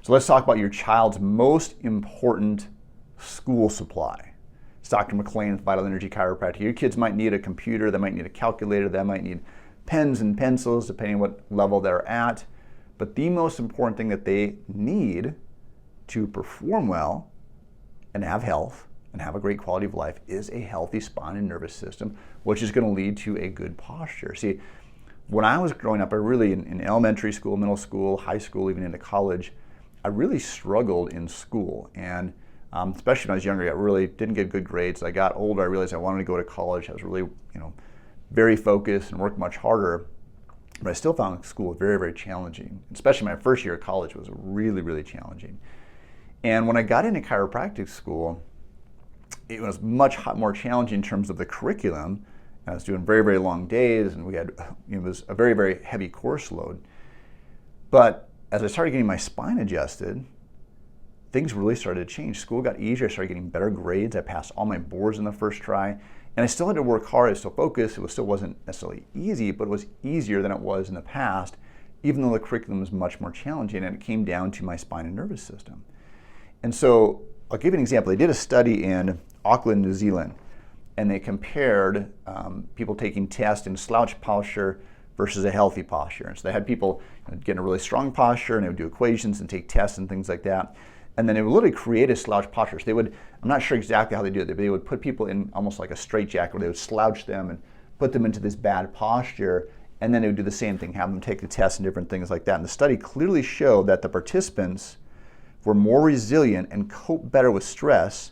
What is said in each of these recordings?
So let's talk about your child's most important school supply. It's Dr. McLean with Vital Energy Chiropractic. Your kids might need a computer, they might need a calculator, they might need pens and pencils, depending on what level they're at. But the most important thing that they need to perform well and have health and have a great quality of life is a healthy spine and nervous system, which is going to lead to a good posture. See, when I was growing up, I really, in elementary school, middle school, high school, even into college, I really struggled in school. And especially when I was younger, I really didn't get good grades. As I got older, I realized I wanted to go to college. I was really, very focused and worked much harder. But I still found school very, very challenging. Especially my first year of college was really, really challenging. And when I got into chiropractic school, it was much more challenging in terms of the curriculum. I was doing very, very long days, and it was a very, very heavy course load. But as I started getting my spine adjusted, things really started to change. School got easier. I started getting better grades. I passed all my boards in the first try. And I still had to work hard. I was still focused. It still wasn't necessarily easy, but it was easier than it was in the past, even though the curriculum was much more challenging, and it came down to my spine and nervous system. And so I'll give you an example. They did a study in Auckland, New Zealand, and they compared people taking tests in slouch posture versus a healthy posture. And so they had people get in a really strong posture, and they would do equations and take tests and things like that. And then they would literally create a slouch posture. So they would, I'm not sure exactly how they do it, but they would put people in almost like a straitjacket, where they would slouch them and put them into this bad posture, and then they would do the same thing, have them take the tests and different things like that. And the study clearly showed that the participants were more resilient and cope better with stress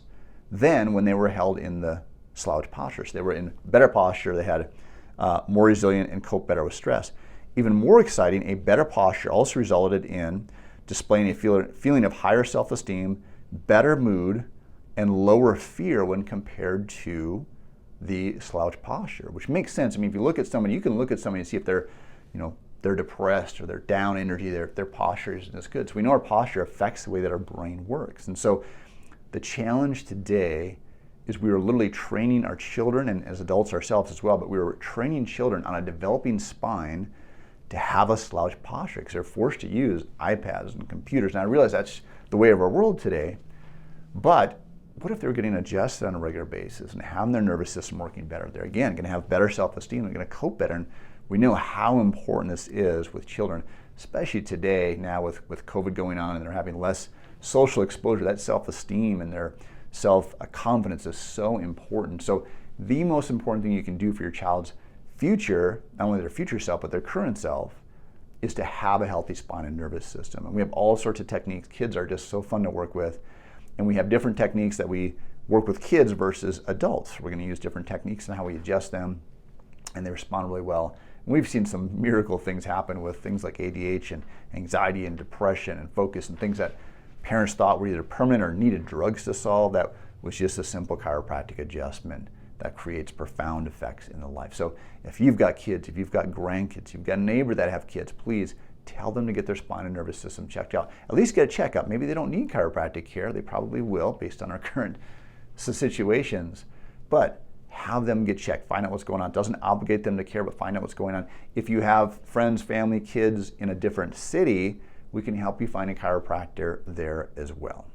than when they were held in the slouch posture. So they were in better posture, they had more resilient and cope better with stress. Even more exciting, a better posture also resulted in displaying a feeling of higher self-esteem, better mood, and lower fear when compared to the slouch posture, which makes sense. I mean, if you look at somebody, you can look at somebody and see if they're, they're depressed or they're down energy, their posture isn't as good. So we know our posture affects the way that our brain works. And so the challenge today is we are literally training our children, and as adults ourselves as well, but we were training children on a developing spine to have a slouch posture, because they're forced to use iPads and computers. And I realize that's the way of our world today, but what if they're getting adjusted on a regular basis and having their nervous system working better? They're, again, going to have better self-esteem, they're going to cope better. And we know how important this is with children, especially today now with COVID going on and they're having less social exposure. That self-esteem and their self-confidence is so important. So the most important thing you can do for your child's future, not only their future self, but their current self, is to have a healthy spine and nervous system. And we have all sorts of techniques. Kids are just so fun to work with. And we have different techniques that we work with kids versus adults. We're going to use different techniques and how we adjust them, and they respond really well. And we've seen some miracle things happen with things like ADHD and anxiety and depression and focus, and things that parents thought were either permanent or needed drugs to solve. That was just a simple chiropractic adjustment that creates profound effects in the life. So if you've got kids, if you've got grandkids, you've got a neighbor that have kids, please tell them to get their spine and nervous system checked out. At least get a checkup. Maybe they don't need chiropractic care. They probably will based on our current situations. But have them get checked. Find out what's going on. It doesn't obligate them to care, but find out what's going on. If you have friends, family, kids in a different city, we can help you find a chiropractor there as well.